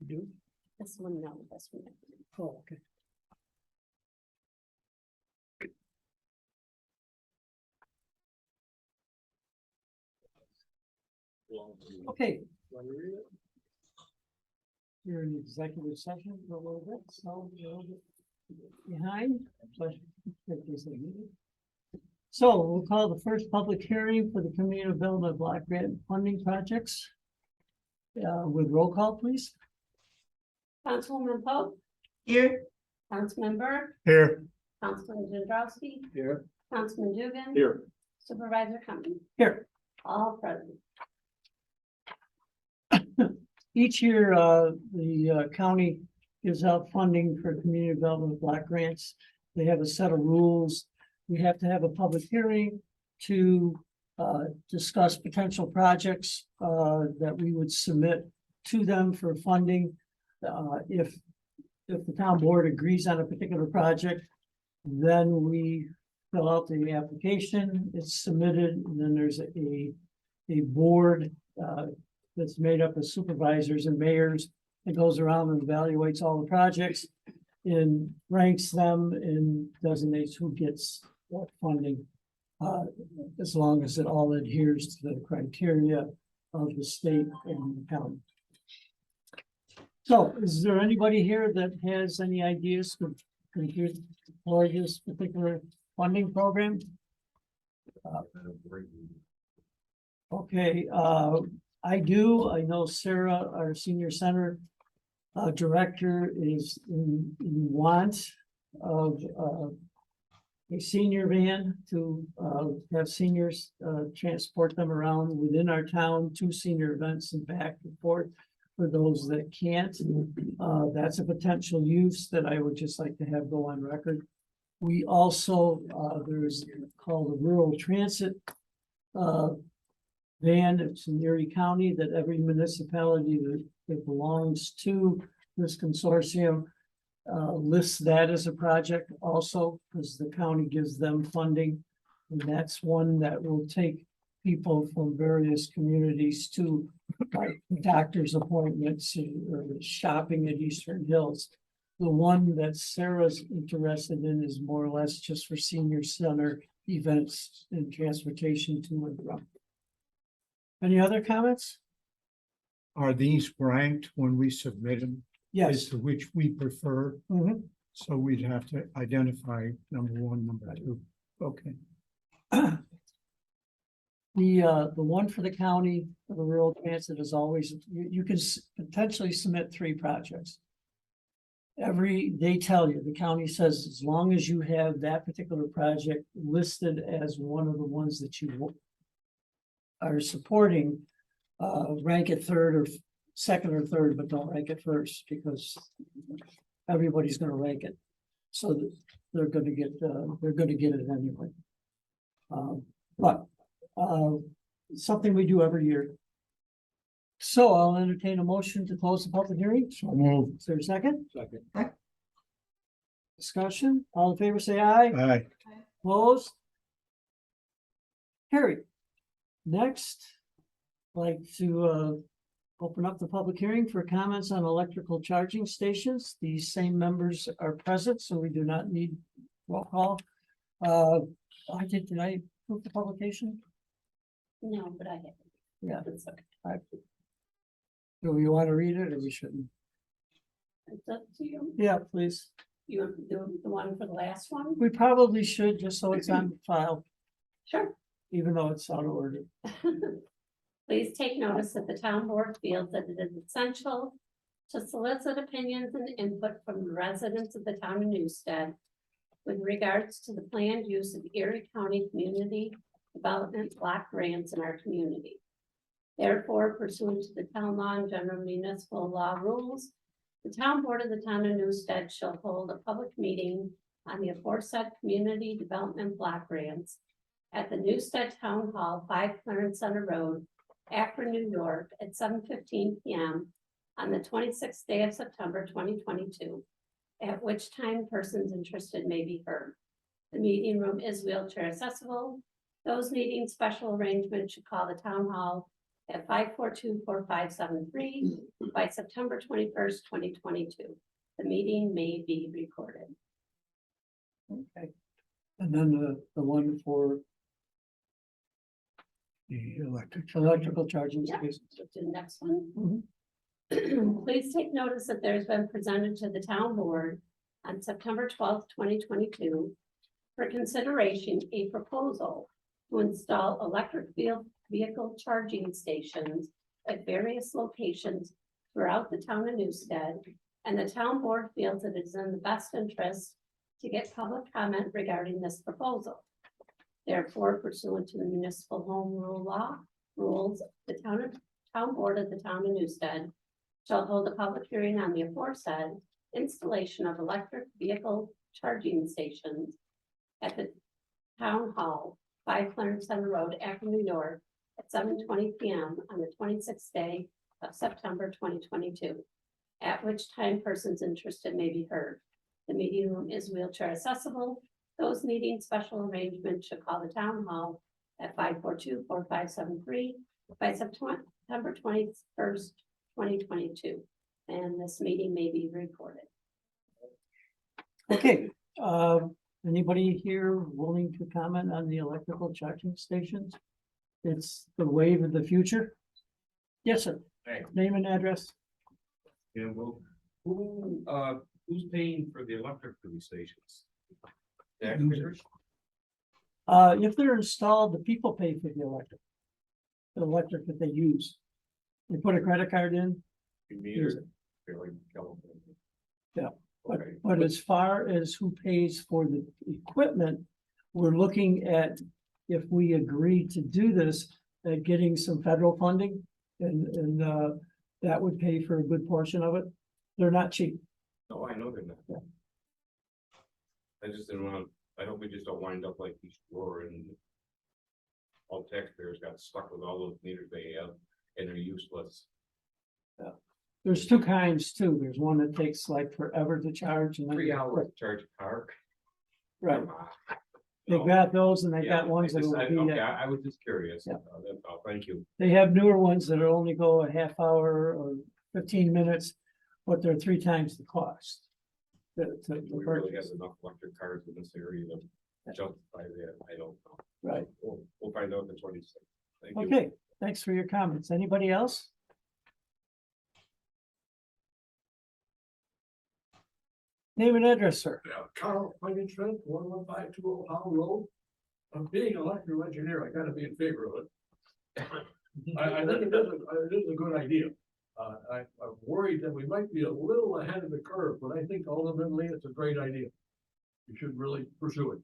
do? This one, no, this one. Oh, okay. Okay. You're in executive session for a little bit, so you're a little bit behind. So we'll call the first public hearing for the Community Development Block Grant Funding Projects. With roll call, please. Councilwoman Pope, Here. Councilman Burke, Here. Councilman Gendrowski, Here. Councilman Dugan. Here. Supervisor Cummings, Here. all present. Each year, the county gives out funding for community development block grants. They have a set of rules. We have to have a public hearing to discuss potential projects that we would submit to them for funding. If the town board agrees on a particular project, then we fill out the application, it's submitted, and then there's a board that's made up of supervisors and mayors. It goes around and evaluates all the projects and ranks them and designates who gets what funding. As long as it all adheres to the criteria of the state and the county. So is there anybody here that has any ideas for this particular funding program? Okay, I do. I know Sarah, our senior center director, is in want of a senior van to have seniors transport them around within our town to senior events and back and forth for those that can't. That's a potential use that I would just like to have go on record. We also, there's called a rural transit van. It's in Erie County that every municipality that belongs to this consortium lists that as a project also, because the county gives them funding. And that's one that will take people from various communities to like doctor's appointments or shopping at Eastern Hills. The one that Sarah's interested in is more or less just for senior center events and transportation to and from. Any other comments? Are these ranked when we submit them? Yes. As to which we prefer? Mhm. So we'd have to identify number one, number two. Okay. The one for the county, for the rural transit is always, you can potentially submit 3 projects. They tell you, the county says, as long as you have that particular project listed as one of the ones that you are supporting, rank it third or second or third, but don't rank it first, because everybody's gonna rank it. So they're gonna get it anyway. But something we do every year. So I'll entertain a motion to close the public hearing. So move. Is there a second? Second. Discussion, all in favor, say aye. Aye. Opposed? Carried. Next, I'd like to open up the public hearing for comments on electrical charging stations. These same members are present, so we do not need roll call. Did I approve the publication? No, but I have. Yeah. It's okay. Do we want to read it or we shouldn't? It's up to you. Yeah, please. You want to do the one for the last one? We probably should, just so it's on file, Sure. even though it's out of order. Please take notice that the town board feels that it is essential to solicit opinions and input from the residents of the town of Newstead with regards to the planned use of Erie County Community Development Block Grants in our community. Therefore, pursuant to the town law and general municipal law rules, the town board of the town of Newstead shall hold a public meeting on the aforesaid community development block grants at the Newstead Town Hall, 5 Clarence Center Road, Akron, New York, at 7:15 p.m. on the 26th day of September 2022, at which time persons interested may be heard. The meeting room is wheelchair accessible. Those needing special arrangements should call the town hall at 542-4573 by September 21st, 2022. The meeting may be recorded. Okay. And then the one for The electrical charging Yeah. stations. To the next one. Mhm. Please take notice that there's been presented to the town board on September 12th, 2022 for consideration a proposal to install electric vehicle charging stations at various locations throughout the town of Newstead, and the town board feels that it is in the best interest to get public comment regarding this proposal. Therefore, pursuant to the municipal home rule law rules, the town board of the town of Newstead shall hold a public hearing on the aforesaid installation of electric vehicle charging stations at the town hall, 5 Clarence Center Road, Akron, New York, at 7:20 PM on the 26th day of September 2022, at which time persons interested may be heard. The meeting room is wheelchair accessible. Those needing special arrangements should call the town hall at 542-4573 by September 21st, 2022. And this meeting may be recorded. Okay, anybody here willing to comment on the electrical charging stations? It's the wave of the future. Yes, sir. Hey. Name and address. Yeah, well, who's paying for the electric for these stations? Taxpayers? If they're installed, the people pay for the electric. The electric that they use. They put a credit card in, You meter, fairly California. Yeah, Okay, but as far as who pays for the equipment, we're looking at, if we agree to do this, at getting some federal funding. And that would pay for a good portion of it. They're not cheap. no, I know they're not. Yeah. I just didn't want, I hope we just don't wind up like East Shore and all taxpayers got stuck with all those meters they have and they're useless. There's two kinds too. There's one that takes like forever to charge and then. 3 hours to charge a car. Right, Come on. they've No. got those and they Yeah, got ones that will be, okay, I was just curious. Yeah. That's all. Thank you. they have newer ones that only go a half hour or 15 minutes, but they're 3 times the cost. To We really have purchase, enough electric cars in this area to justify that. I don't know. right, We'll find out the 26th. Thank you. okay, thanks for your comments. Anybody else? Name and address, sir. Yeah, Carl Fungenstrand, 11520 Howell Road. Being an electrical engineer, I gotta be in favor of it. I think it is a good idea. I'm worried that we might be a little ahead of the curve, but I think ultimately it's a great idea. You should really pursue it.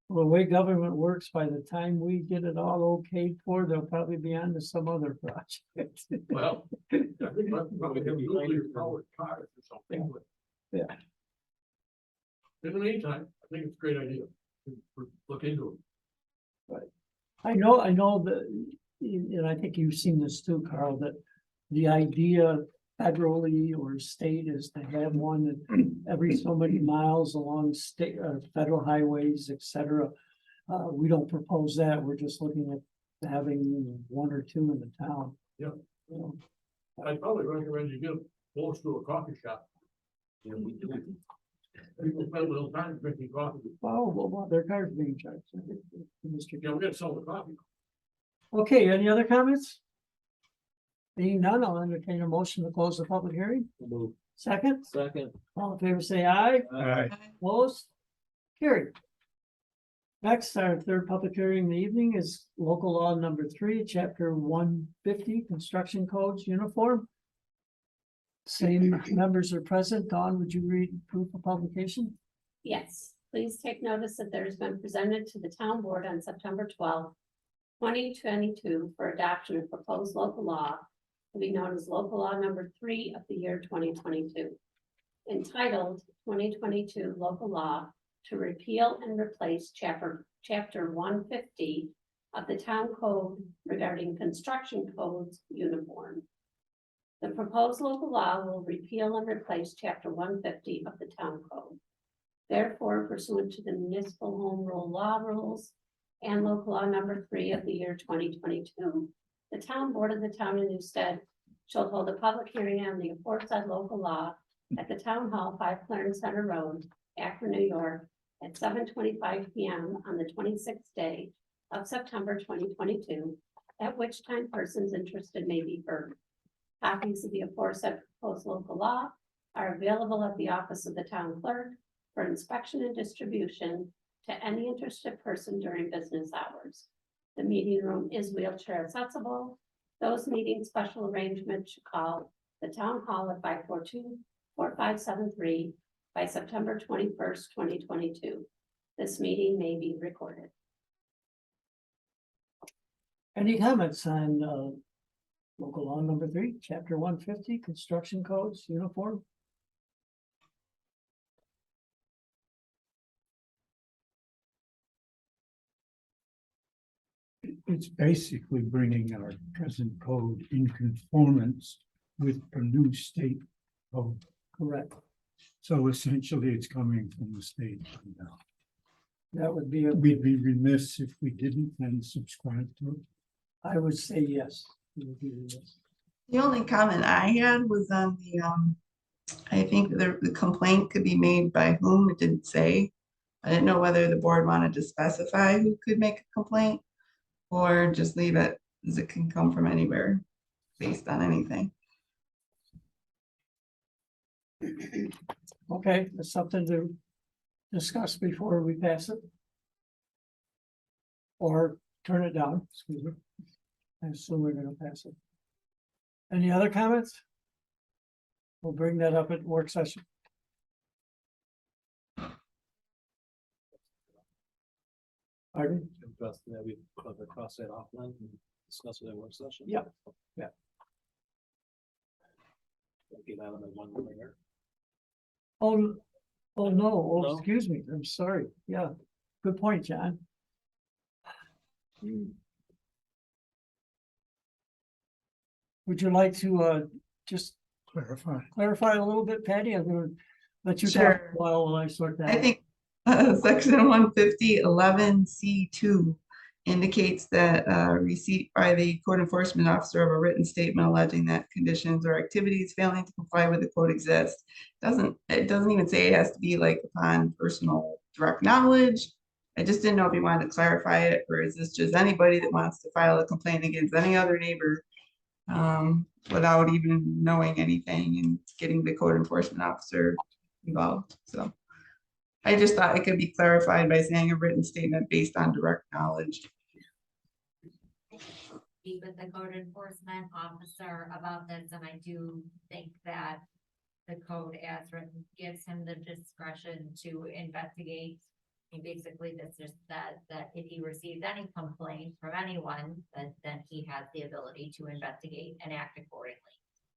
Well, the way government works, by the time we get it all okayed for, they'll probably be on to some other project. Well, I think I'm probably gonna be nuclear powered cars or something. but- Yeah. In the meantime, I think it's a great idea. Look into it. I know that, and I think you've seen this too, Carl, that the idea federally or state is to have one that every so many miles along state or federal highways, et cetera. We don't propose that. We're just looking at having 1 or 2 in the town. Yeah. You know, I'd probably recommend you get close to a coffee shop. Yeah, we do. People spend a little time drinking coffee. well, their car's being charged. Mr. Yeah, we gotta sell the coffee. Okay, any other comments? Being none, I'll entertain a motion to close the public hearing. Second, Second. all in favor, say aye. Aye. Opposed? Carried. Next, our third public hearing in the evening is local law number 3, chapter 150, construction codes uniform. Same members are present. Dawn, would you read proof of publication? Yes, please take notice that there has been presented to the town board on September 12th, 2022 for adoption of proposed local law to be known as local law number 3 of the year 2022. Entitled 2022 local law to repeal and replace chapter 150 of the town code regarding construction codes uniform. The proposed local law will repeal and replace chapter 150 of the town code. Therefore, pursuant to the municipal home rule law rules, and local law number 3 of the year 2022. The town board of the town of Newstead shall hold a public hearing on the aforesaid local law at the Town Hall, 5 Clarence Center Road, Akron, New York, at 7:25 p.m. on the 26th day of September 2022, at which time persons interested may be heard. Copies of the aforesaid proposed local law are available at the office of the town clerk for inspection and distribution to any interested person during business hours. The meeting room is wheelchair accessible. Those needing special arrangements should call the town hall at 542-4573 by September 21st, 2022. This meeting may be recorded. Any comments on, local law number 3, chapter 150, construction codes, uniform? It's basically bringing our present code in conformance with a new state code. Correct. So essentially, it's coming from the state now. That would be, We'd be remiss if we didn't then subscribe to it. I would say yes. It would be yes. The only comment I had was on the, I think the complaint could be made by whom, it didn't say. I didn't know whether the board wanted to specify who could make a complaint or just leave it as it can come from anywhere based on anything. Okay, that's something to discuss before we pass it. Or turn it down, excuse me. I assume we're gonna pass it. Any other comments? We'll bring that up at work session. Pardon? Trust that we cover cross that offline and discuss it at work session. Yep. Yeah. Get out of the one layer. Oh, oh, no, oh, No? excuse me, I'm sorry, yeah, good point, John. Would you like to, just Clarify. clarify a little bit, Patty? I'm gonna let you talk Sure. while I sort that. I out. think section 150.11C2 indicates that receipt by the code enforcement officer of a written statement alleging that conditions or activities failing to comply with the code exist. It doesn't even say it has to be like upon personal direct knowledge. I just didn't know if you wanted to clarify it, or is this just anybody that wants to file a complaint against any other neighbor without even knowing anything and getting the code enforcement officer involved? So I just thought it could be clarified by saying a written statement based on direct knowledge. Speak with the code enforcement officer about this, and I do think that the code as written gives him the discretion to investigate. And basically, this just says that if he receives any complaint from anyone, then he has the ability to investigate and act accordingly.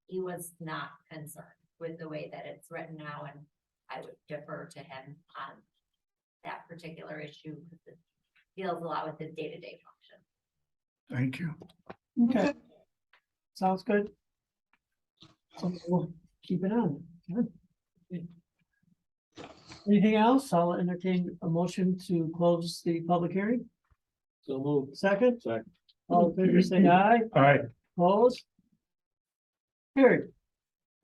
He was not concerned with the way that it's written now, and I would defer to him on that particular issue because it deals a lot with his day-to-day function. Thank you. Okay. Sounds good. So we'll keep it on. Good. Anything else? I'll entertain a motion to close the public hearing. So move. Second, Second. all in favor, say aye. All right. Opposed? Carried.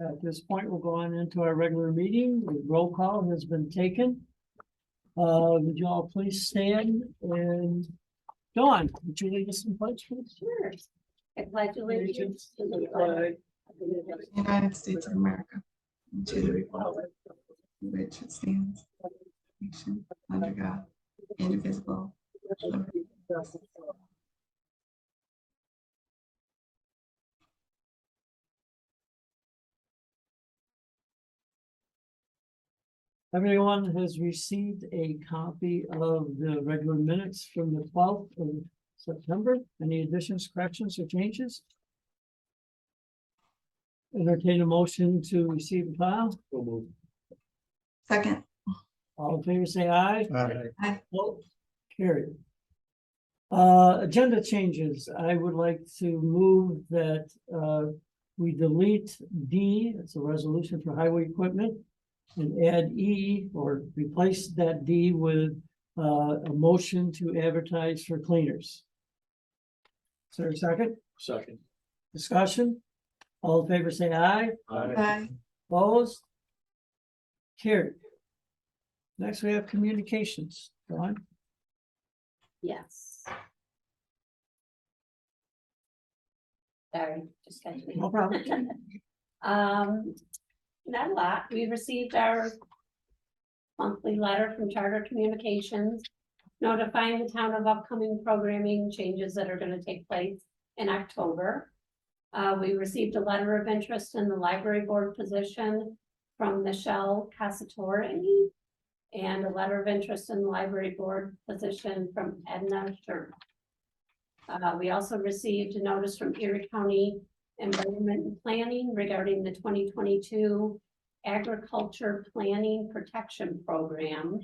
At this point, we'll go on into our regular meeting. The roll call has been taken. Would you all please stand and Dawn, would you lead us in pledge, please? Sure. I pledge allegiance to the flag of the United States United States of America, and to the republic for which it stands, nation under God, indivisible. with liberty and justice for all. Everyone has received a copy of the regular minutes from the 12th of September. Any additions, corrections, or changes? Entertain a motion to receive the file. So move. Second, All in favor, say aye. Aye. Vote carried. Agenda changes. I would like to move that, we delete D, it's a resolution for highway equipment, and add E, or replace that D with a motion to advertise for cleaners. Is there a second? Second. Discussion? All in favor, say aye. Aye. Opposed? Carried. Next, we have communications. Dawn? Yes. Sorry, just catching me. No problem. Not a lot. We received our monthly letter from Charter Communications notifying the town of upcoming programming changes that are gonna take place in October. We received a letter of interest in the library board position from Michelle Casatori and a letter of interest in the library board position from Edna Sher. We also received a notice from Erie County Environment and Planning regarding the 2022 Agriculture Planning Protection Program,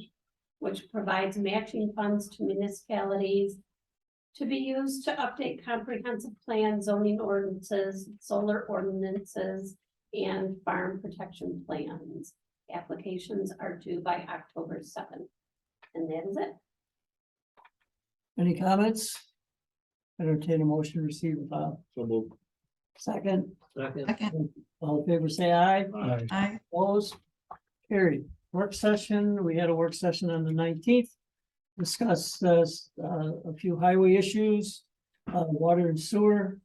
which provides matching funds to municipalities to be used to update comprehensive plans, zoning ordinances, solar ordinances, and farm protection plans. Applications are due by October 7th. And that is it. Any comments? Entertain a motion to receive and file. So moved. Second, Second. all in favor, say aye. Aye. Aye. Opposed? Carried. Work session, we had a work session on the 19th. Discussed a few highway issues, water and sewer.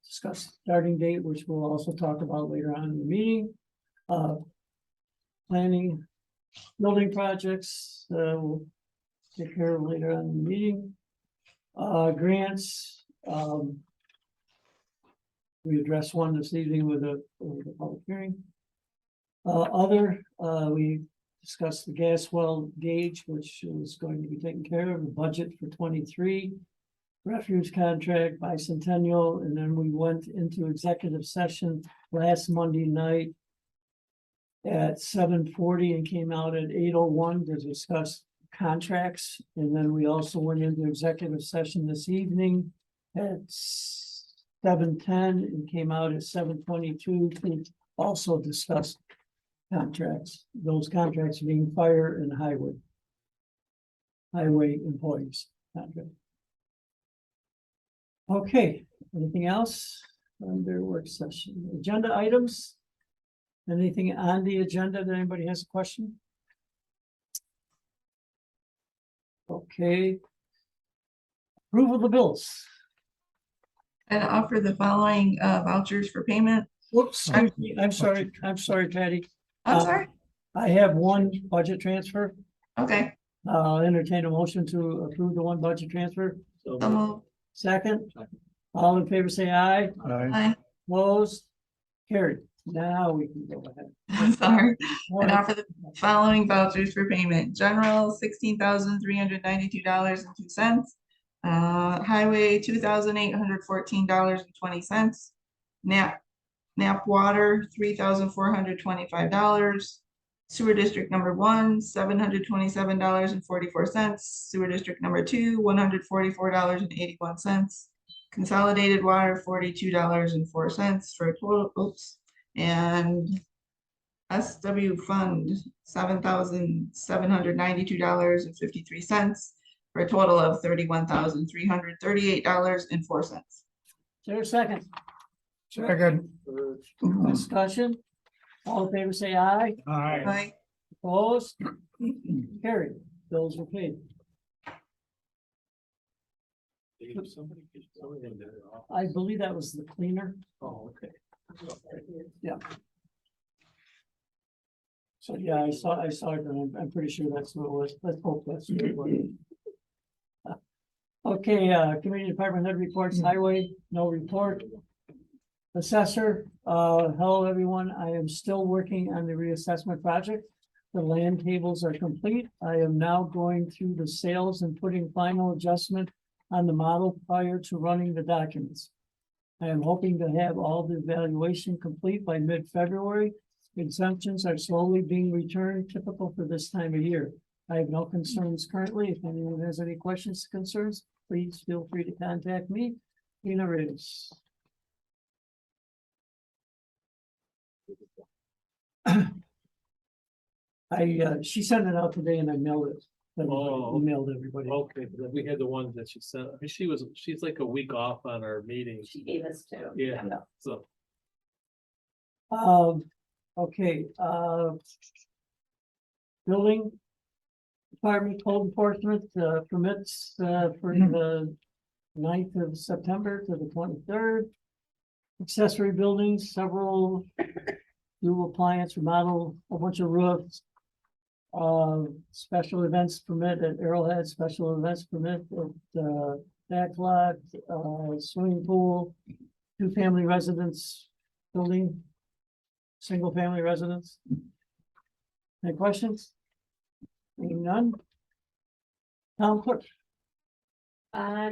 Discuss starting date, which we'll also talk about later on in the meeting. Planning, building projects, we'll take care of later on in the meeting. Grants, we addressed one this evening with a public hearing. We discussed the gas well gauge, which is going to be taken care of, the budget for 23. Refuge contract, bicentennial, and then we went into executive session last Monday night at 7:40 and came out at 8:01 to discuss contracts. And then we also went into executive session this evening at 7:10 and came out at 7:22 to also discuss contracts, those contracts being fire and highway employees contract. Okay, anything else under work session? Agenda items? Anything on the agenda that anybody has a question? Okay. Approval of the bills. And offer the following vouchers for payment. Whoops, excuse me. I'm sorry, Patty. I'm sorry. I have one budget transfer. Okay. Entertain a motion to approve the one budget transfer. So So moved. moved. Second, Second. all in favor, say aye. Aye. Aye. Opposed, carried. Now we can go ahead. Sorry. And offer the following vouchers for payment. General, $16,392.02. Highway, $2,814.20. NAP water, $3,425. Sewer district number 1, $727.44. Sewer district number 2, $144.81. Consolidated water, $42.04 for a total, and SW fund, $7,792.53 for a total of $31,338.04. Is there a second? Second. Discussion? All in favor, say aye. Aye. Aye. Opposed? Carried. Bills are paid. Somebody in there. I believe that was the cleaner. Oh, okay. So, yeah, I saw it, and I'm pretty sure that's what it was. Let's hope that's what it was. Okay, community department head reports, highway, no report. Assessor, hello, everyone. I am still working on the reassessment project. The land tables are complete. I am now going through the sales and putting final adjustment on the model prior to running the documents. I am hoping to have all the evaluation complete by mid-February. Exemptions are slowly being returned, typical for this time of year. I have no concerns currently. If anyone has any questions, concerns, please feel free to contact me. Tina Reyes. She sent it out today and I mailed it that we Oh. emailed everybody. Okay, but then we had the one that she sent, I mean, she's like a week off on our meeting. She gave us two. Yeah, Yeah. so, Okay, building department code enforcement, permits, for the 9th of September to the 23rd. Accessory buildings, several new appliance remodel, a bunch of roofs. Special events permit at Arrowhead, special events permit at, backlot, swimming pool, two-family residence building, single-family residence. Any questions? Seeing none? Town clerk,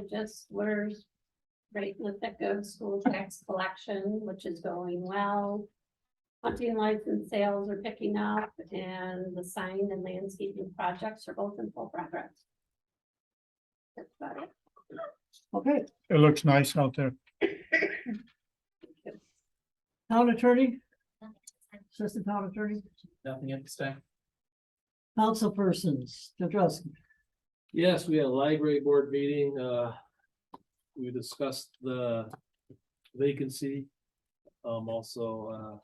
Just we're right in the thick of school tax collection, which is going well. Hunting license sales are picking up and the sign and landscaping projects are both in full progress. That's about it. okay, It looks nice out there. town attorney, assistant town attorney, nothing at this time. council persons, Jadrowski. Yes, we had a library board meeting, we discussed the vacancy. Also,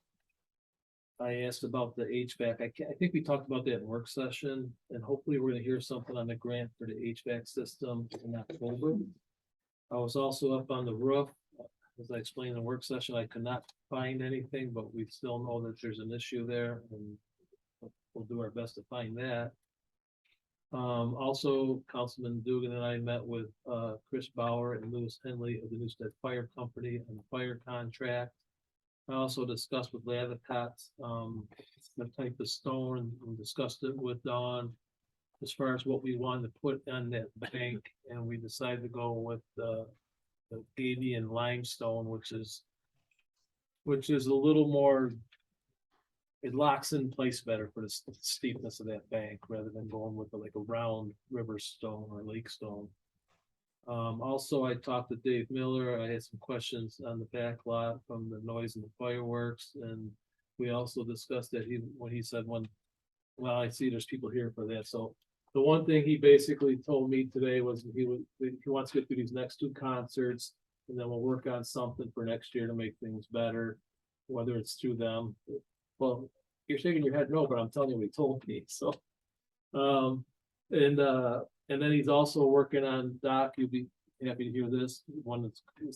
I asked about the HVAC, I think we talked about that in work session, and hopefully we're gonna hear something on the grant for the HVAC system in October. I was also up on the roof, as I explained in the work session, I could not find anything, but we still know that there's an issue there, and we'll do our best to find that. Also, Councilman Dugan and I met with Chris Bauer and Lewis Henley of the Newstead Fire Company on the fire contract. I also discussed with Lavicott the type of stone, and discussed it with Dawn as far as what we wanted to put on that bank, and we decided to go with the Avian limestone, which is a little more. It locks in place better for the steepness of that bank rather than going with like a round river stone or lake stone. Also, I talked to Dave Miller. I had some questions on the back lot from the noise and the fireworks, and we also discussed that when he said well, I see there's people here for that. So the one thing he basically told me today was he wants to get through these next two concerts, and then we'll work on something for next year to make things better, whether it's through them. Well, you're shaking your head no, but I'm telling you what he told me, so. And then he's also working on Doc, you'll be happy to hear this,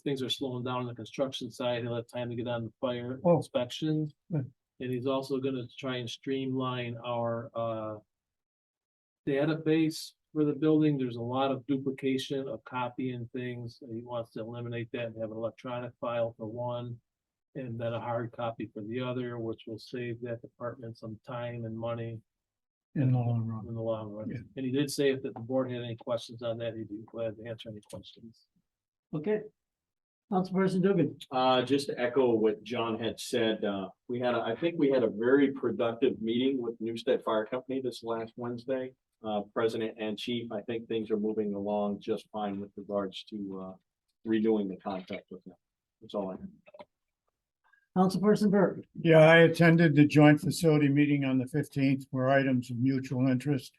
things are slowing down on the construction side, he'll have time to get on the fire Oh. inspection. Good. And he's also gonna try and streamline our, database for the building, there's a lot of duplication of copying things, and he wants to eliminate that and have an electronic file for one. And then a hard copy for the other, which will save that department some time and money In the long run. in the long run. Yeah. And he did say if the board had any questions on that, he'd be glad to answer any questions. Okay. Councilperson Dugan, Just to echo what John had said, I think we had a very productive meeting with Newstead Fire Company this last Wednesday. President and chief, I think things are moving along just fine with regards to, redoing the contract with them. That's all I have. Councilperson Burke, Yeah, I attended the joint facility meeting on the 15th where items of mutual interest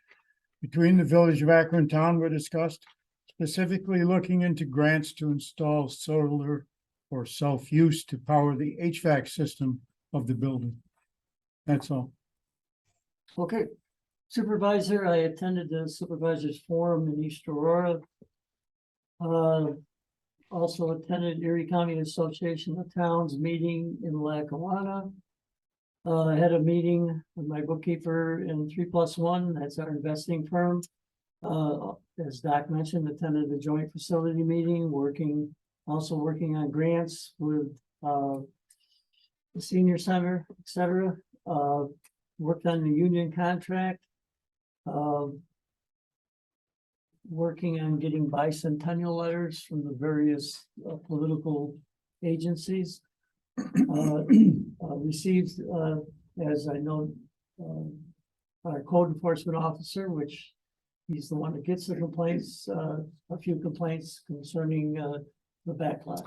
between the Village of Akron Town were discussed, specifically looking into grants to install solar or self-use to power the HVAC system of the building. That's all. okay. Supervisor, I attended the supervisors forum in East Aurora. Also attended Erie County Association of Towns meeting in Lackawanna. I had a meeting with my bookkeeper in 3+1, that's our investing firm. As Doc mentioned, attended the joint facility meeting, also working on grants with the senior center, et cetera. Worked on the union contract. Working on getting bicentennial letters from the various political agencies. Received, as I know, our code enforcement officer, which he's the one that gets the complaints, a few complaints concerning the backlot.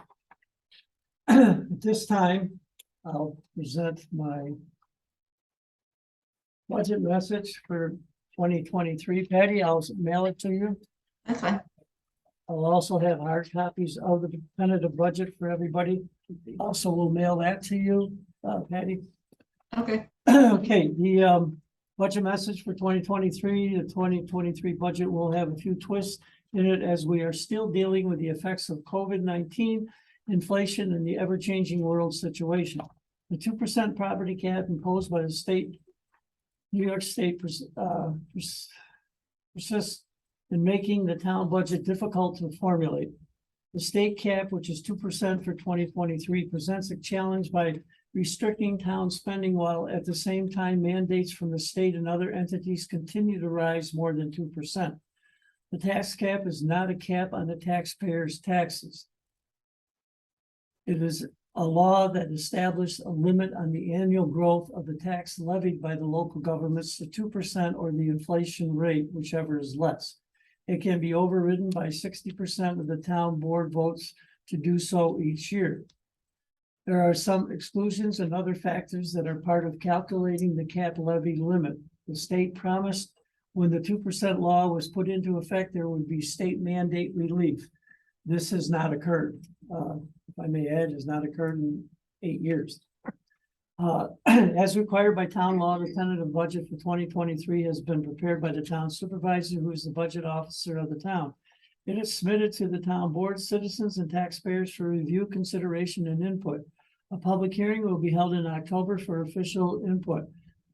At this time, I'll present my budget message for 2023. Patty, I'll mail it to you. That's fine. I'll also have hard copies of the tentative budget for everybody. Also, we'll mail that to you, Patty. Okay. Okay, the budget message for 2023, the 2023 budget will have a few twists in it as we are still dealing with the effects of COVID-19, inflation, and the ever-changing world situation. The 2% property cap imposed by the state, New York State, persists in making the town budget difficult to formulate. The state cap, which is 2% for 2023, presents a challenge by restricting town spending while at the same time mandates from the state and other entities continue to rise more than 2%. The tax cap is not a cap on the taxpayers' taxes. It is a law that established a limit on the annual growth of the tax levied by the local governments to 2% or the inflation rate, whichever is less. It can be overridden by 60% of the town board votes to do so each year. There are some exclusions and other factors that are part of calculating the cap levy limit. The state promised when the 2% law was put into effect, there would be state mandate relief. This has not occurred. If I may add, has not occurred in 8 years. As required by town law, the tentative budget for 2023 has been prepared by the town supervisor, who is the budget officer of the town. It is submitted to the town board, citizens, and taxpayers for review, consideration, and input. A public hearing will be held in October for official input.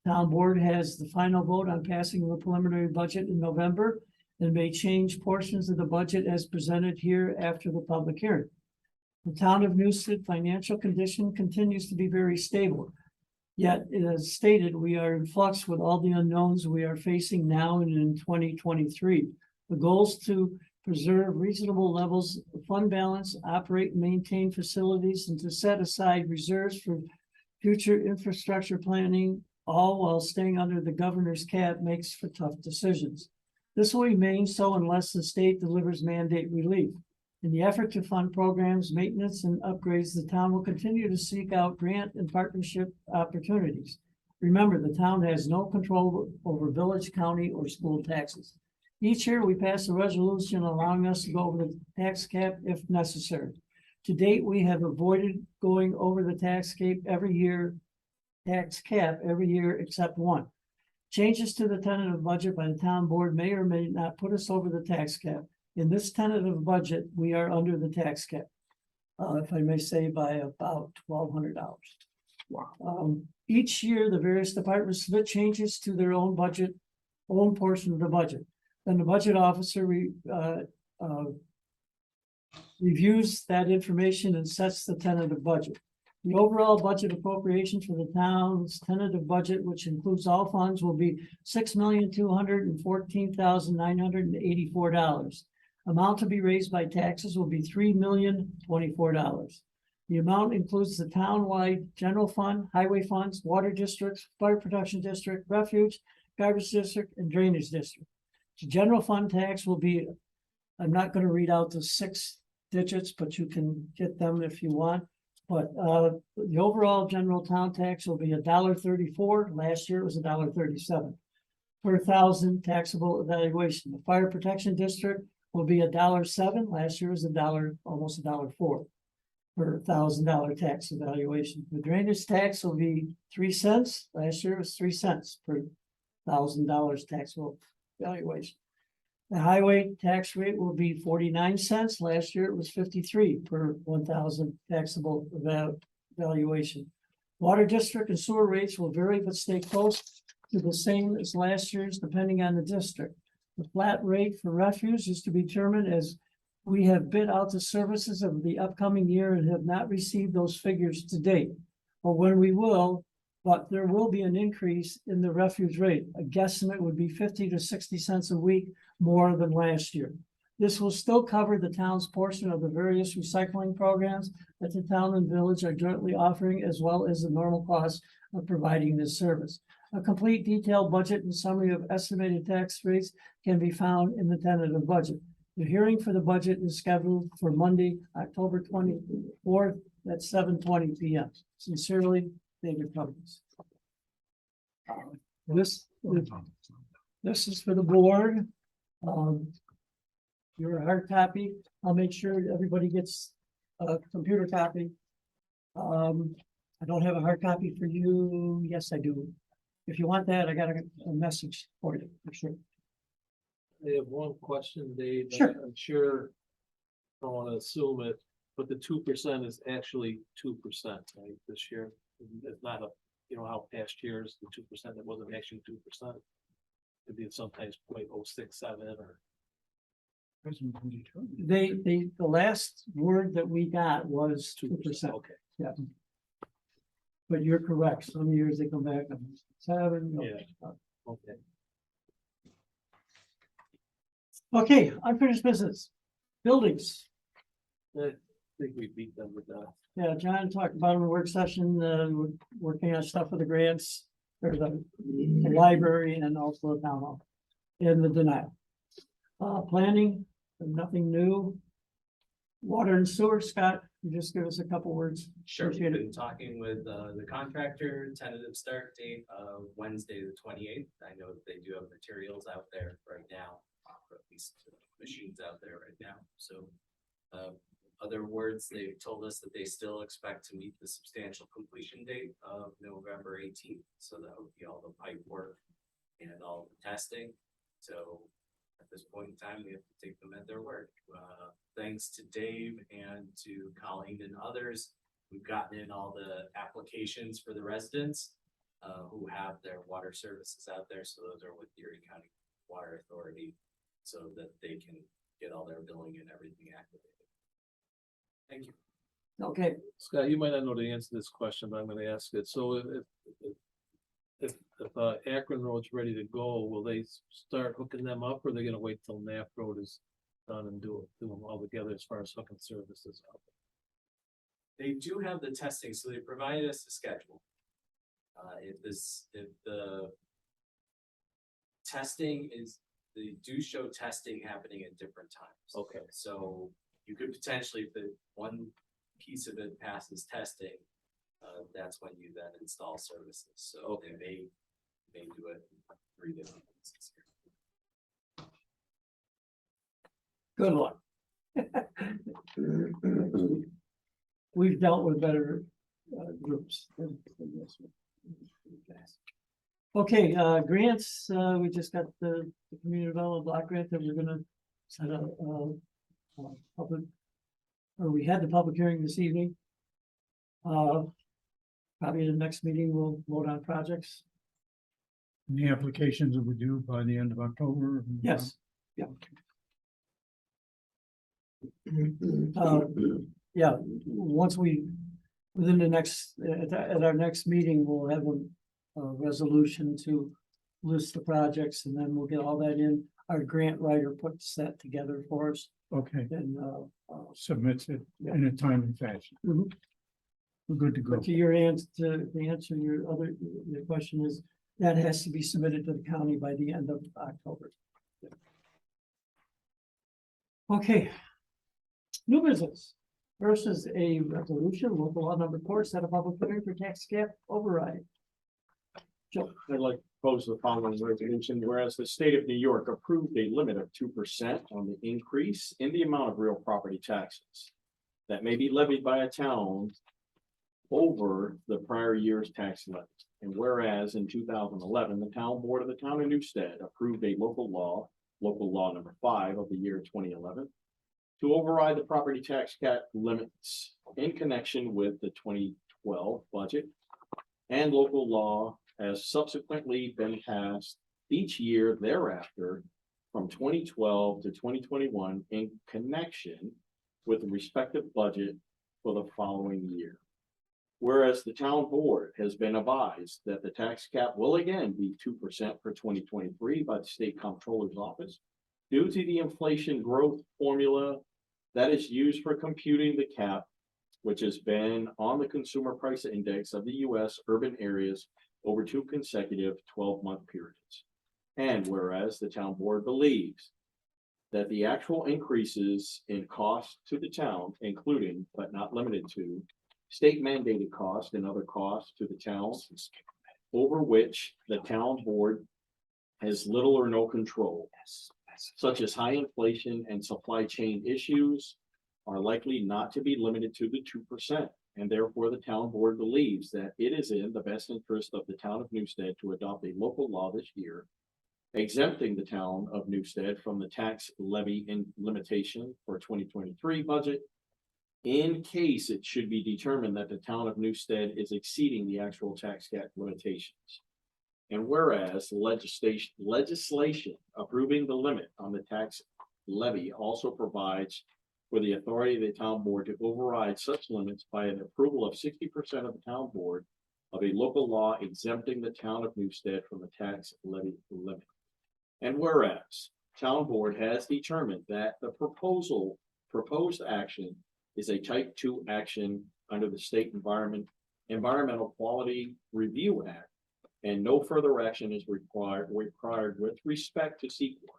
Town board has the final vote on passing the preliminary budget in November and may change portions of the budget as presented here after the public hearing. The town of Newstead financial condition continues to be very stable. Yet, as stated, we are in flux with all the unknowns we are facing now and in 2023. The goals to preserve reasonable levels of fund balance, operate and maintain facilities, and to set aside reserves for future infrastructure planning, all while staying under the governor's cap, makes for tough decisions. This will remain so unless the state delivers mandate relief. In the effort to fund programs, maintenance, and upgrades, the town will continue to seek out grant and partnership opportunities. Remember, the town has no control over village, county, or school taxes. Each year, we pass a resolution allowing us to go over the tax cap if necessary. To date, we have avoided going over the tax cap every year except one. Changes to the tentative budget by the town board may or may not put us over the tax cap. In this tentative budget, we are under the tax cap. If I may say, by about $1,200. Wow. Each year, the various departments submit changes to their own budget, own portion of the budget. Then the budget officer reviews that information and sets the tentative budget. The overall budget appropriation for the town's tentative budget, which includes all funds, will be $6,214,984. Amount to be raised by taxes will be $3,024. The amount includes the townwide general fund, highway funds, water districts, fire protection district, refuge, garbage district, and drainage district. The general fund tax will be, I'm not going to read out the 6 digits, but you can get them if you want. But the overall general town tax will be $1.34. Last year it was $1.37 per thousand taxable evaluation. The fire protection district will be $1.07. Last year was almost $1.04 per $1,000 tax evaluation. The drainage tax will be 3 cents. Last year was 3 cents per $1,000 taxable evaluation. The highway tax rate will be 49 cents. Last year it was 53 per 1,000 taxable valuation. Water district and sewer rates will vary but stay close to the same as last year's depending on the district. The flat rate for refuse is to be determined as we have bid out the services of the upcoming year and have not received those figures to date. But when we will, but there will be an increase in the refuge rate. A guesstimate would be 50 to 60 cents a week more than last year. This will still cover the town's portion of the various recycling programs that the town and village are jointly offering, as well as the normal cost of providing this service. A complete detailed budget and summary of estimated tax rates can be found in the tentative budget. The hearing for the budget is scheduled for Monday, October 24th at 7:20 p.m. Sincerely, David Cummings. This is for the board. Your hard copy, I'll make sure everybody gets a computer copy. I don't have a hard copy for you. Yes, I do. If you want that, I got a message for you, for sure. I have one question, Dave. Sure. I'm sure. I don't wanna assume it, but the 2% is actually 2%, right, this year? It's not a, you know, how past years, the 2%, it wasn't actually 2%. It'd be sometimes 0.067 or. The last word that we got was 2%. Okay, Yeah. But you're correct. Some years they come back on 7. no. Yeah. okay. Okay, unfinished business. Buildings. I think we beat them with that. Yeah, John talked about in the work session, we're working on stuff for the grants, or the library and also the town hall. In the denial. Planning, nothing new. Water and sewer, Scott, you just give us a couple words. Sure, we've Appreciate it. been talking with the contractor, tentative start date of Wednesday, the 28th. I know that they do have materials out there right now, or at least machines out there right now, so. Other words, they've told us that they still expect to meet the substantial completion date of November 18th, so that would be all the pipe work and all the testing. So at this point in time, we have to take them at their word. Thanks to Dave and to Colleen and others, we've gotten in all the applications for the residents who have their water services out there. So those are with Erie County Water Authority, so that they can get all their billing and everything activated. Thank you. Okay, Scott, you might not know the answer to this question, but I'm gonna ask it. So if Akron Road's ready to go, will they start hooking them up, or are they gonna wait till Knapp Road is done and do them all together as far as hooking services out? They do have the testing, so they provided us a schedule. If the testing is, they do show testing happening at different times. Okay. So you could potentially, if the one piece of it passes testing, that's when you then install services. So they may do it in 3 different pieces here. good luck. We've dealt with better groups than this one. Okay, grants, we just got the community development block grant that we're gonna set up, public, or we had the public hearing this evening. Probably the next meeting, we'll vote on projects. The applications will be due by the end of October. Yes, yeah. Yeah, once we, within the next, at our next meeting, we'll have a resolution to list the projects, and then we'll get all that in. Our grant writer puts that together for us, Okay, and, submits it in a timely fashion. Mhm. We're good to go. but to your answer, to answer your question is, that has to be submitted to the county by the end of October. Okay. New business versus a resolution, local law number 4, set a public hearing for tax cap override. Joe, I'd like to propose the following resolution, whereas the state of New York approved a limit of 2% on the increase in the amount of real property taxes that may be levied by a town over the prior year's tax levy. And whereas in 2011, the town board of the town of Newstead approved a local law number 5 of the year 2011, to override the property tax cap limits in connection with the 2012 budget, and local law has subsequently been passed each year thereafter from 2012 to 2021 in connection with the respective budget for the following year. Whereas the town board has been advised that the tax cap will again be 2% for 2023 by the state comptroller's office due to the inflation growth formula that is used for computing the cap, which has been on the consumer price index of the US urban areas over 2 consecutive 12-month periods. And whereas the town board believes that the actual increases in cost to the town, including but not limited to state mandated costs and other costs to the town, over which the town board has little or no control, such as high inflation and supply chain issues are likely not to be limited to the 2%. And therefore, the town board believes that it is in the best interest of the town of Newstead to adopt a local law this year, exempting the town of Newstead from the tax levy in limitation for 2023 budget, in case it should be determined that the town of Newstead is exceeding the actual tax cap limitations. And whereas legislation approving the limit on the tax levy also provides for the authority of the town board to override such limits by an approval of 60% of the town board of a local law exempting the town of Newstead from the tax levy limit. And whereas town board has determined that the proposed action is a type 2 action under the State Environmental Quality Review Act, and no further action is required with respect to Sequoia.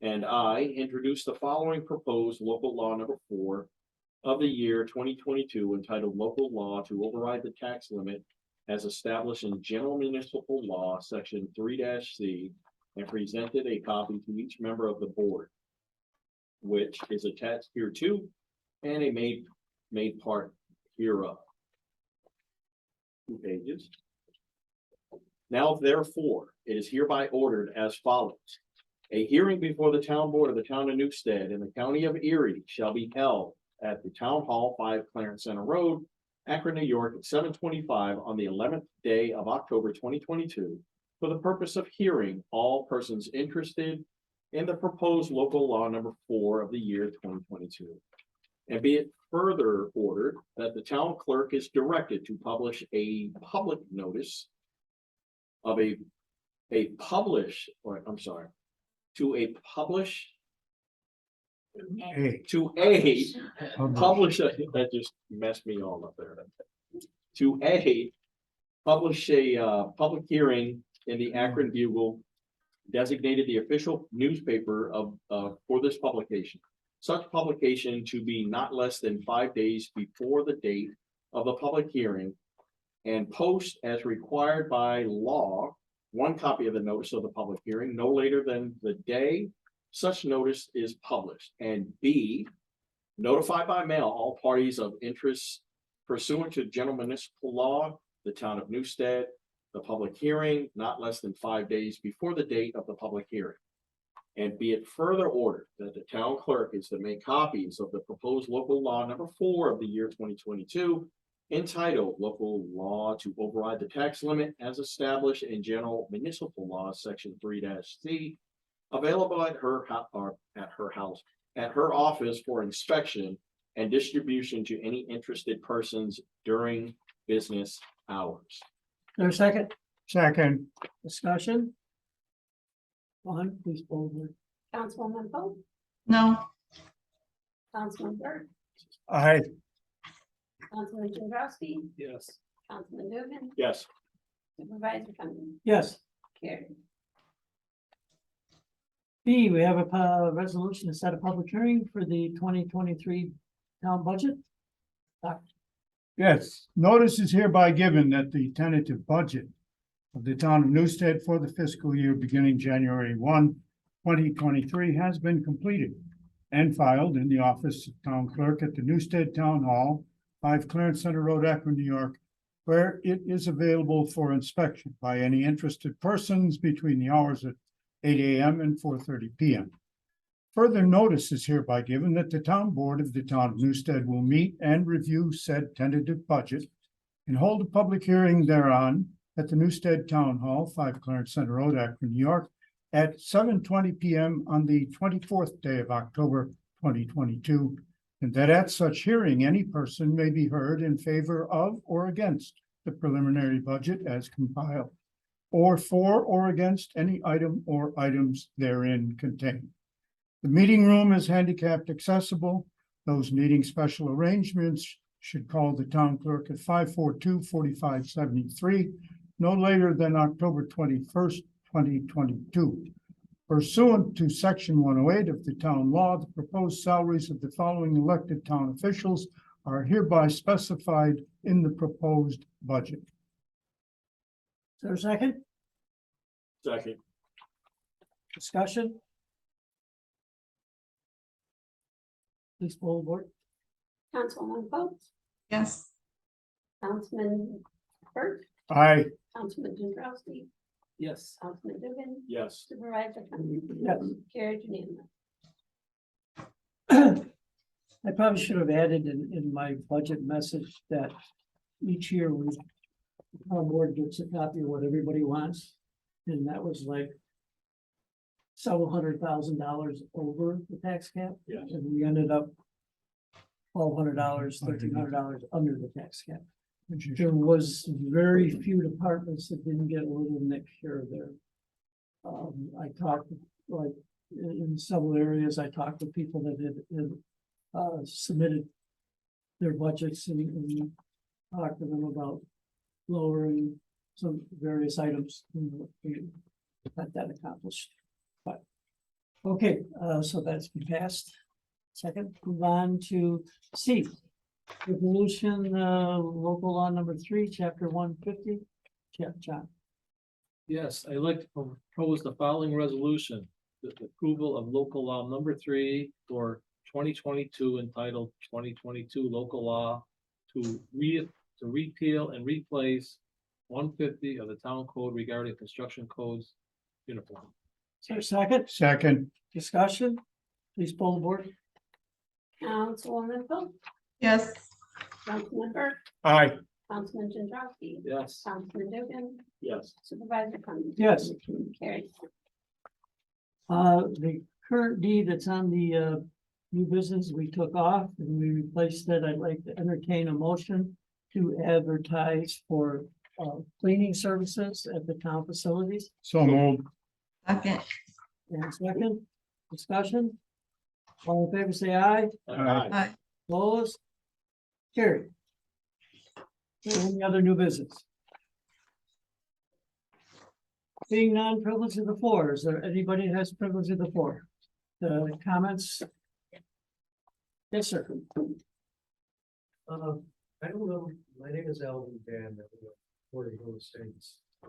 And I introduce the following proposed local law number 4 of the year 2022 entitled Local Law to Override the Tax Limit as established in General Municipal Law, Section 3-C, and presented a copy to each member of the board, which is attached here too, and a made part hereof. 2 pages. Now therefore, it is hereby ordered as follows. A hearing before the town board of the town of Newstead in the county of Erie shall be held at the Town Hall, 5 Clarence Center Road, Akron, New York, at 7:25 on the 11th day of October 2022 for the purpose of hearing all persons interested in the proposed local law number 4 of the year 2022. And be it further ordered that the town clerk is directed to publish a public notice of Hey, publish, that just messed me all up there. Publish a public hearing in the Akron Bugle, designated the official newspaper of for this publication. Such publication to be not less than 5 days before the date of the public hearing, and post as required by law 1 copy of the notice of the public hearing no later than the day such notice is published. And B, notify by mail all parties of interest pursuant to general municipal law, the town of Newstead, the public hearing not less than 5 days before the date of the public hearing. And be it further ordered that the town clerk is to make copies of the proposed local law number 4 of the year 2022, entitled Local Law to Override the Tax Limit as established in General Municipal Law, Section 3-C, available at her office for inspection and distribution to any interested persons during business hours. There's a second second, discussion. One, please poll the board. Councilwoman Pope, No, Councilman Burke, aye, Councilman Chakowski, Yes. Councilman Dugan, Yes. Supervisor Clemens, Yes. carried. B, we have a resolution to set a public hearing for the 2023 town budget. yes. Notice is hereby given that the tentative budget of the town of Newstead for the fiscal year beginning January 1, 2023 has been completed and filed in the office of town clerk at the Newstead Town Hall, 5 Clarence Center Road, Akron, New York, where it is available for inspection by any interested persons between the hours of 8 a.m. and 4:30 p.m. Further notice is hereby given that the town board of the town of Newstead will meet and review said tentative budget and hold a public hearing thereon at the Newstead Town Hall, 5 Clarence Center Road, Akron, New York, at 7:20 p.m. on the 24th day of October 2022, and that at such hearing, any person may be heard in favor of or against the preliminary budget as compiled, or for or against any item or items therein contained. The meeting room is handicapped accessible. Those needing special arrangements should call the town clerk at 542-4573, no later than October 21st, 2022. Pursuant to Section 108 of the town law, the proposed salaries of the following elected town officials are hereby specified in the proposed budget. Is there a second? Second. Discussion? Please poll the board. Councilwoman Fox, Yes. Councilman Burt, Aye. Councilman Gendrowski, Yes. Councilman Dugan, Yes. Supervisor Connolly. Yes. Carried unanimous. I probably should have added in my budget message that each year our board gets a copy of what everybody wants. And that was like several $100,000 over the tax cap. Yes. And we ended up $1,200, $1,300 under the tax cap. There was very few departments that didn't get a little nick here or there. I talked, like, in several areas, I talked to people that had submitted their budgets and talked to them about lowering some various items. And we got that accomplished. But, okay, so that's been passed. Second, move on to C. Resolution, local law number 3, chapter 150. John. Yes, I'd like to propose the following resolution, the approval of local law number 3 for 2022 entitled 2022 local law to repeal and replace 150 of the town code regarding construction codes uniform. Is there a second? Second. Discussion? Please poll the board. Councilwoman Fox, Yes. Councilman Burt, Aye. Councilman Gendrowski, Yes. Councilman Dugan, Yes. Supervisor Connolly. Yes. Carried. The current deed that's on the new business we took off and we replaced it. I'd like to entertain a motion to advertise for cleaning services at the town facilities. So moved. Second. And second, discussion. All in favor, say aye. Aye. Opposed? Carried. Any other new business? Being non-privileged of the floor, is there anybody that has privilege of the floor? The comments? Yes, sir. I don't know, my name is Alvin Dan, I'm with Porter Hill Estates. I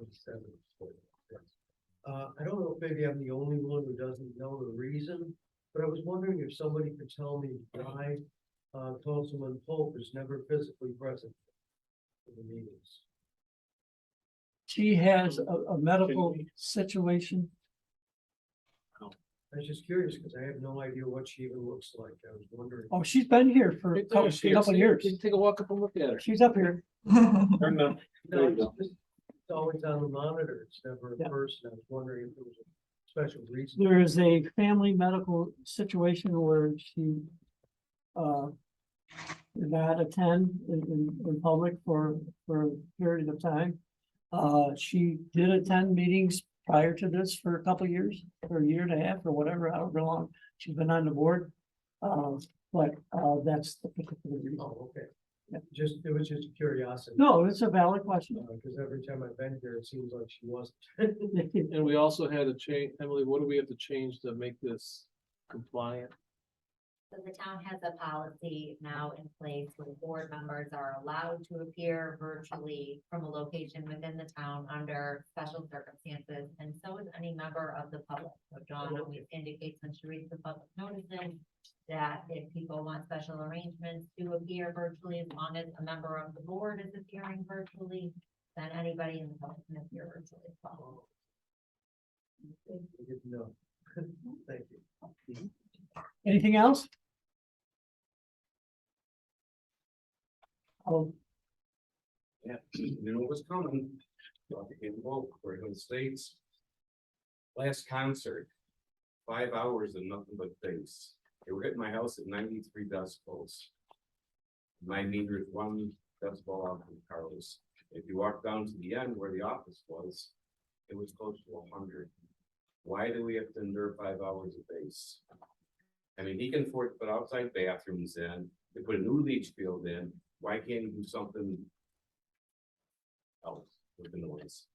don't know if maybe I'm the only one who doesn't know the reason, but I was wondering if somebody could tell me why Councilman Pope is never physically present in the meetings. She has a medical situation. I was just curious because I have no idea what she even looks like. I was wondering. Oh, she's been here for a couple of years. Take a walk up and look at her. She's up here. Turn the- No, it's always on the monitor. It's never Yeah. in person. I was wondering if there was a special reason. There is a family medical situation where she did not attend in public for a period of time. She did attend meetings prior to this for a couple of years, or a year and a half, or whatever, however long she's been on the board. But that's the particular reason. Oh, okay. Yeah. It was just a curiosity. No, it's a valid question. Because every time I've been here, it seems like she wasn't. And we also had to change, Emily, what do we have to change to make this compliant? So the town has a policy now in place where board members are allowed to appear virtually from a location within the town under special circumstances, and so is any member of the public. So John always indicates when she reads the public notices that if people want special arrangements to appear virtually, as long as a member of the board is appearing virtually, then anybody in the public can appear virtually as well. Good to know. Thank you. Anything else? Oh, Yeah, you know what's coming. In Porter Hill Estates. Last concert, 5 hours and nothing but bass. They were hitting my house at 93 decibels. My meter is 1 decibel out from Carlos. If you walk down to the end where the office was, it was close to 100. Why do we have to endure 5 hours of bass? I mean, he can afford to put outside bathrooms in, they put a new leach field in, why can't he do something else with the noise?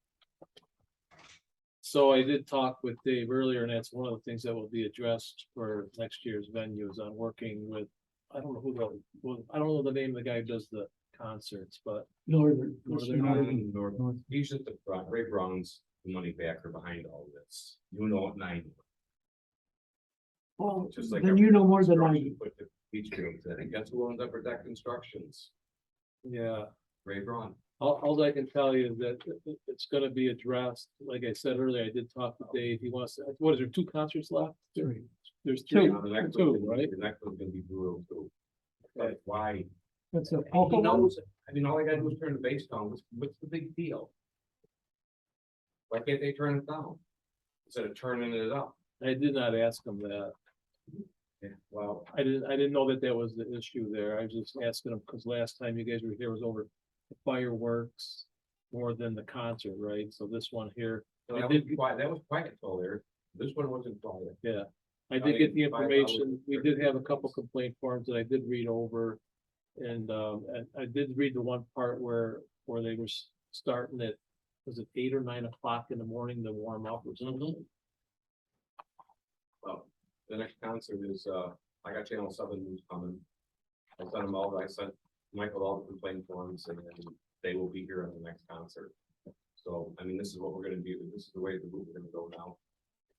So I did talk with Dave earlier, and that's one of the things that will be addressed for next year's venues on working with, I don't know who I don't know the name of the guy who does the concerts, but Northern. Northern. He's at the Ray Brown's the money backer behind all this. You know it, and I know it. Well, Just like then you know more than I do. construction put the beach fields in. And guess who owns up for that constructions? Yeah. Ray Braun. All I can tell you is that it's gonna be addressed. Like I said earlier, I did talk to Dave. He wants, what is there, 2 concerts left? There's 3, Now, the next 2, one's gonna be- right? The next one's gonna be brutal too. But why? That's a He polka one. knows it. I mean, all I gotta do is turn the bass down. What's the big deal? Why can't they turn it down? Instead of turning it up? I did not ask him that. Yeah, well, I didn't know that was the issue there. I was just asking him, because last time you guys were here was over the fireworks more than the concert, right? So this one here, I that was did- quiet. That was quiet till there. This one wasn't quiet. yeah. I I did get the think 5 hours information. is We pretty did have a good. couple complaint forms that I did read over. And I did read the one part where they were starting at, was it 8 or 9 o'clock in the morning to warm up or something? Well, the next concert is, I got Channel 7 News coming. I sent them all, I sent Michael all the complaint forms and then they will be here on the next concert. So, I mean, this is what we're gonna do. This is the way the move we're gonna go now.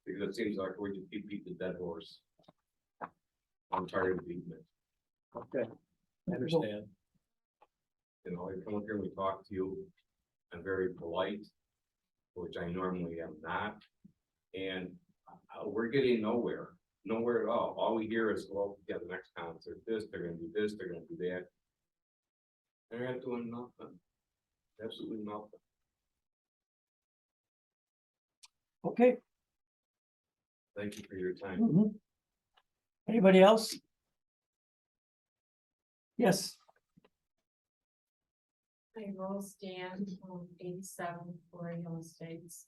Because it seems like we just keep beating the dead horse. I'm tired of beating it. Okay, I understand. You know, I come up here and we talk to you. I'm very polite, which I normally am not. And we're getting nowhere at all. All we hear is, well, yeah, the next concert, this, they're gonna do this, they're gonna do that. They're not doing nothing. Absolutely nothing. Okay. Thank you for your time. Mhm. Anybody else? Yes, Hi, Rose Dan, 87 Florida Hill Estates.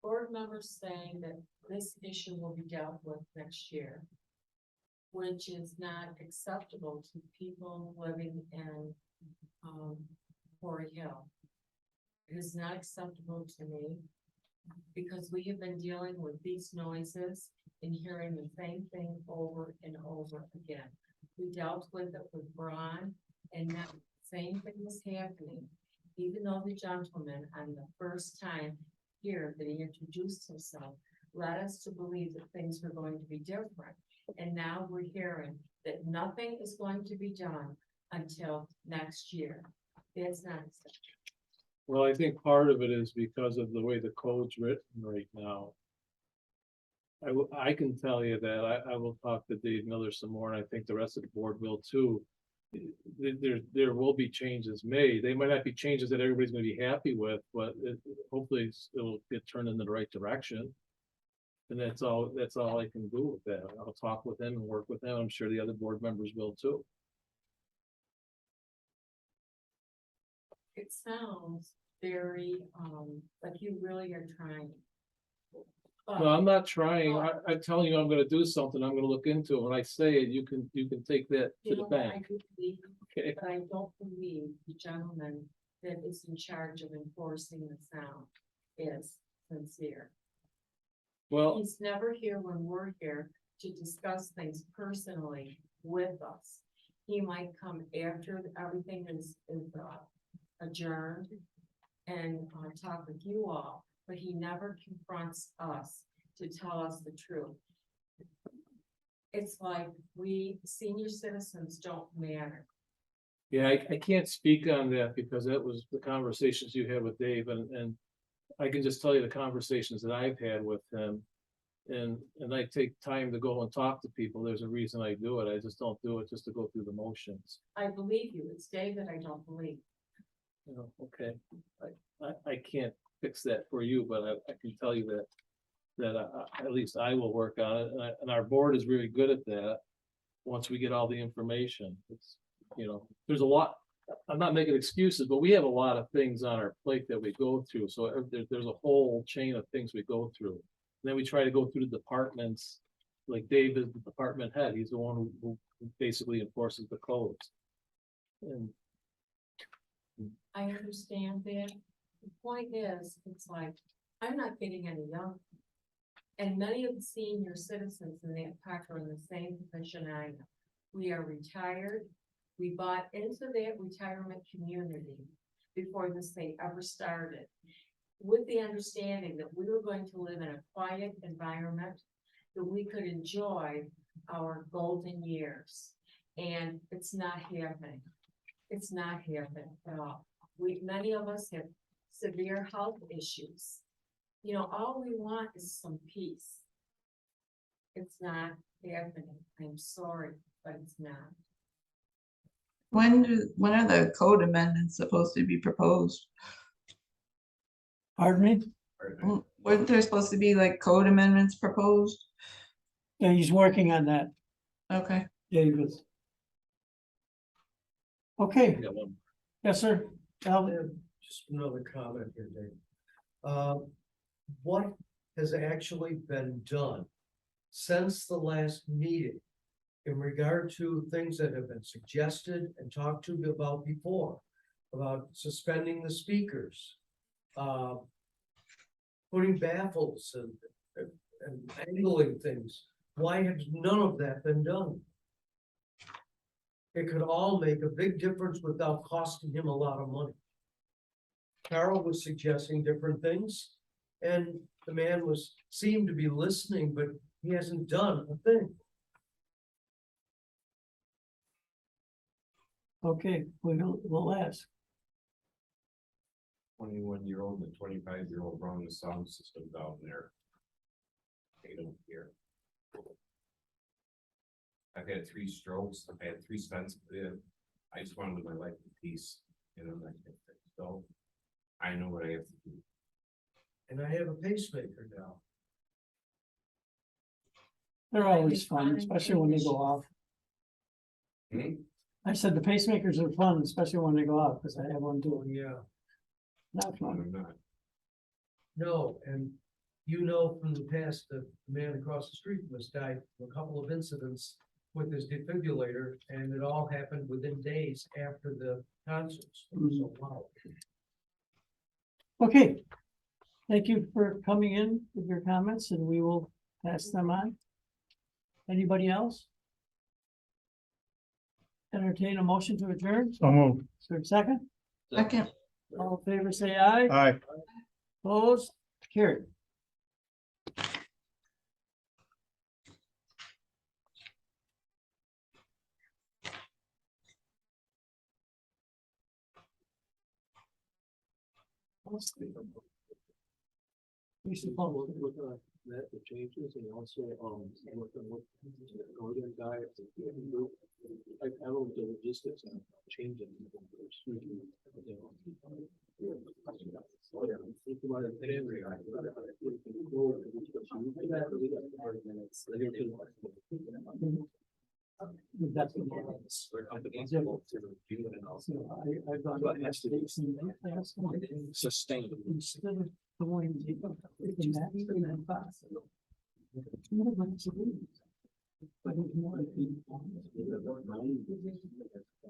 Board members saying that this issue will be dealt with next year, which is not acceptable to people living in, Quarry Hill. It is not acceptable to me because we have been dealing with these noises and hearing the same thing over and over again. We dealt with it with Braun and now the same thing was happening. Even though the gentleman on the first time here that he introduced himself led us to believe that things were going to be different. And now we're hearing that nothing is going to be done until next year. That's not acceptable. Well, I think part of it is because of the way the code's written right now. I can tell you that I will talk to Dave Miller some more, and I think the rest of the board will too. There will be changes made. They might not be changes that everybody's gonna be happy with, but hopefully it'll get turned in the right direction. And that's all I can do with that. I'll talk with them and work with them. I'm sure the other board members will too. It sounds very, like you really are trying. But- No, I'm not trying. I'm telling you, I'm gonna do something. I'm gonna look into it. When I say it, you can take that You to the know what, I bank. do believe, Okay, but I don't believe the gentleman that is in charge of enforcing the sound is sincere. well, He's never here when we're here to discuss things personally with us. He might come after everything is adjourned and talk with you all, but he never confronts us to tell us the truth. It's like we senior citizens don't matter. yeah, I can't speak on that because that was the conversations you had with Dave and I can just tell you the conversations that I've had with him. And I take time to go and talk to people. There's a reason I do it. I just don't do it just to go through the motions. I believe you. It's David I don't believe. You know, okay, I can't fix that for you, but I can tell you that at least I will work on it, and our board is really good at that. Once we get all the information, it's, you know, there's a lot, I'm not making excuses, but we have a lot of things on our plate that we go through, so there's a whole chain of things we go through. Then we try to go through the departments, like Dave is the department head, he's the one who basically enforces the codes. And I understand that. The point is, it's like, I'm not getting any younger. And many of the senior citizens in that park are in the same position I am. We are retired. We bought into that retirement community before this thing ever started. With the understanding that we were going to live in a quiet environment, that we could enjoy our golden years. And it's not happening. It's not happening at all. Many of us have severe health issues. You know, all we want is some peace. It's not happening. I'm sorry, but it's not. When are the code amendments supposed to be proposed? Pardon me? Weren't there supposed to be like code amendments proposed? Yeah, he's working on that, Okay. David. Okay, I got one. yes, sir. Alvin? Just another comment here, Dave. What has actually been done since the last meeting in regard to things that have been suggested and talked to me about before, about suspending the speakers, putting baffles and angling things? Why has none of that been done? It could all make a big difference without costing him a lot of money. Carol was suggesting different things, and the man seemed to be listening, but he hasn't done a thing. Okay, we'll ask. 21-year-old and 25-year-old run the sound system down there. They don't care. I've had 3 strokes, I've had 3 stents put in. I just wanted my life in peace, and I'm like, so I know what I have to do. And I have a pacemaker now. They're always fun, especially when they go off. Hmm? I said the pacemakers are fun, especially when they go off, because I have one too. Yeah. Not fun. I'm not. No, and you know from the past, the man across the street from us died from a couple of incidents with his defibrillator, and it all happened within days after the concerts. So, wow. Okay. Thank you for coming in with your comments, and we will pass them on. Anybody else? Entertain a motion to adjourn. So moved. Is there a second? Second. All in favor, say aye. Aye. Opposed? Carried. We should follow. With that, the changes and also, working with the northern guy. I don't the logistics and changing. That's the one. I've gone to the states and they ask me, Sustainable. instead of going deeper, in that, in that fast. But it's more.